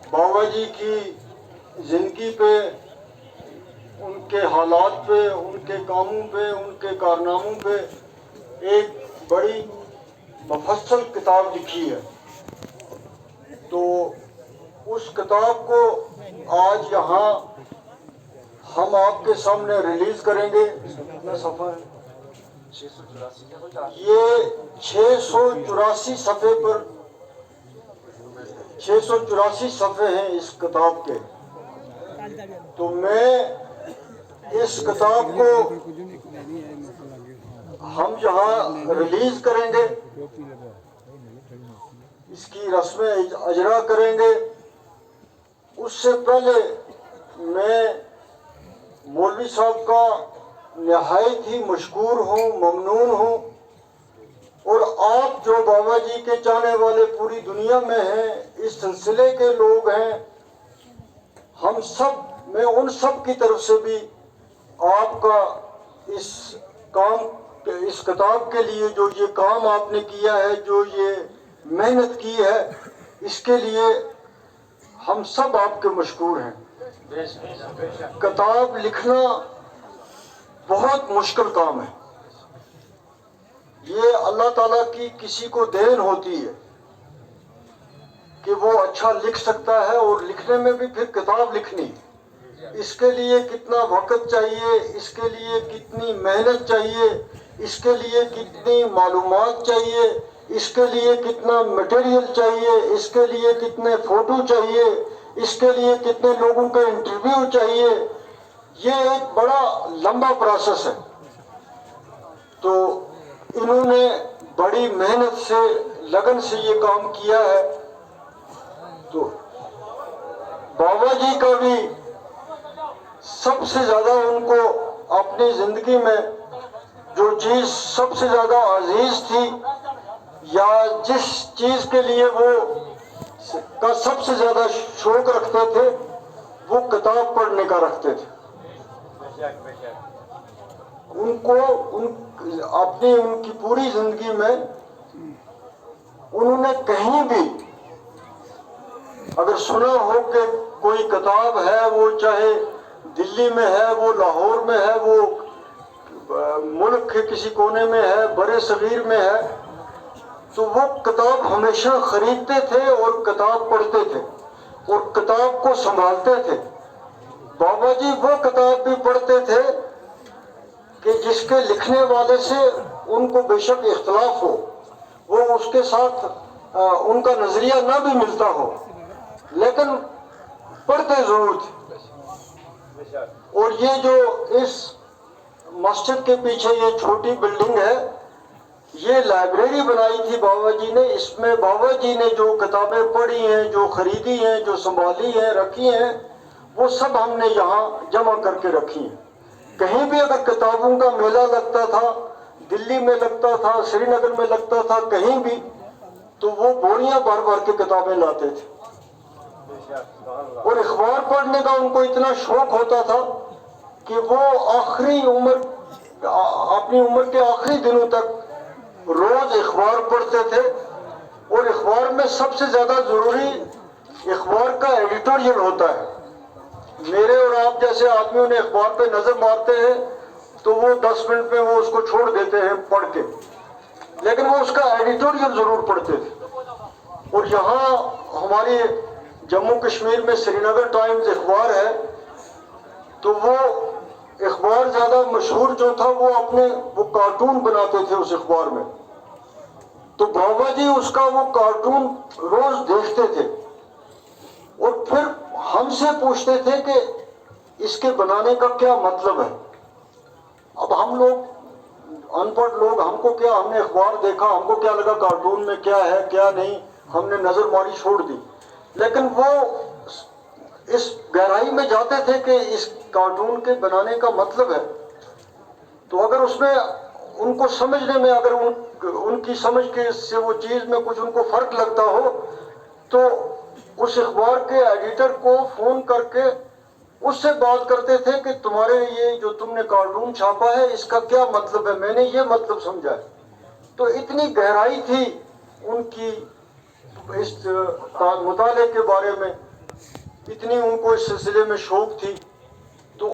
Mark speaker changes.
Speaker 1: बाबा जी की ज़िंदगी पे, उनके हालात पे, उनके कामों पे, उनके कारनामों पे एक बड़ी मुफस्सल किताब लिखी है। तो उस किताब को आज यहाँ हम आपके सामने रिलीज़ करेंगे। कितना सफ़ा है? ये 684 सफ़े पर 684 सफ़े हैं इस किताब के। तो मैं इस किताब को हम जहाँ रिलीज़ करेंगे, इसकी रस्में अजरा करेंगे, उससे पहले मैं मौलवी साहब का नहायत ही मशकूर हूँ, ममनून हूँ। और आप जो बाबा जी के चाहने वाले पूरी दुनिया में हैं, इस सिलसिले के लोग हैं, हम सब, मैं उन सब की तरफ से भी आपका इस काम, इस किताब के लिए जो ये काम आपने किया है, जो ये मेहनत की है, इसके लिए हम सब आपके मशकूर हैं। किताब लिखना बहुत मुश्किल काम है। ये अल्लाह ताला की किसी को देन होती है कि वो अच्छा लिख सकता है, और लिखने में भी फिर किताब लिखनी, इसके लिए कितना वक्त चाहिए, इसके लिए कितनी मेहनत चाहिए, इसके लिए कितनी मालूमात चाहिए, इसके लिए कितना मटेरियल चाहिए, इसके लिए कितने फ़ोटो चाहिए, इसके लिए कितने लोगों का इंटरव्यू चाहिए। ये एक बड़ा लंबा प्रोसेस है। तो इन्होंने बड़ी मेहनत से, लगन से ये काम किया है। तो बाबा जी का भी सबसे ज़्यादा, उनको अपनी ज़िंदगी में जो चीज़ सबसे ज़्यादा अजीज थी, या जिस चीज़ के लिए वो का सबसे ज़्यादा शौक रखते थे, वो किताब पढ़ने का रखते थे। उनको उनकी पूरी ज़िंदगी में उन्होंने कहीं भी अगर सुना हो कि कोई किताब है, वो चाहे दिल्ली में है, वो लाहौर में है, वो मुल्क के किसी कोने में है, बड़े सगीर में है, तो वो किताब हमेशा खरीदते थे और किताब पढ़ते थे और किताब को संभालते थे। बाबा जी वो किताब भी पढ़ते थे कि जिसके लिखने वाले से उनको बेशक इख्तलाफ हो, वो उसके साथ उनका नज़रिया ना भी मिलता हो, लेकिन पढ़ते ज़रूर थे। और ये जो इस मस्जिद के पीछे ये छोटी बिल्डिंग है, ये लाइब्रेरी बनाई थी बाबा जी ने। इसमें बाबा जी ने जो किताबें पढ़ी हैं, जो खरीदी हैं, जो संभाली हैं, रखी हैं, वो सब हमने यहाँ जमा करके रखी हैं। कहीं भी अगर किताबों का मेला लगता था, दिल्ली में लगता था, श्रीनगर में लगता था, कहीं भी, तो वो बोरियां भर भर के किताबें लाते थे। और अखबार पढ़ने का उनको इतना शौक होता था कि वो आखिरी उम्र, अपनी उम्र के आखिरी दिनों तक रोज अखबार पढ़ते थे। और अखबार में सबसे ज्यादा जरूरी अखबार का एडिटोरियल होता है। मेरे और आप जैसे आदमियों ने अखबार पे नजर मारते हैं तो वो 10 मिनट में वो उसको छोड़ देते हैं पढ़ के, लेकिन वो उसका एडिटोरियल जरूर पढ़ते थे। और यहाँ हमारी जम्मू कश्मीर में श्रीनगर टाइम्स अखबार है, तो वो अखबार ज्यादा मशहूर जो था, वो कार्टून बनाते थे उस अखबार में। तो बाबा जी उसका वो कार्टून रोज देखते थे और फिर हमसे पूछते थे कि इसके बनाने का क्या मतलब है। अब हम लोग अनपढ़ लोग, हमको क्या, हमने अखबार देखा, हमको क्या लगा कार्टून में क्या है क्या नहीं, हमने नजर मारी छोड़ दी। लेकिन वो इस गहराई में जाते थे कि इस कार्टून के बनाने का मतलब है। तो अगर उसमें उनको समझने में, अगर उनकी समझ के से वो चीज में कुछ उनको फर्क लगता हो, तो उस अखबार के एडिटर को फोन करके उससे बात करते थे कि तुम्हारे ये जो तुमने कार्टून छापा है, इसका क्या मतलब है, मैंने ये मतलब समझा है। तो इतनी गहराई थी उनकी इस मुताले के बारे में اتنی ان کو اس سلسلے میں شوق تھی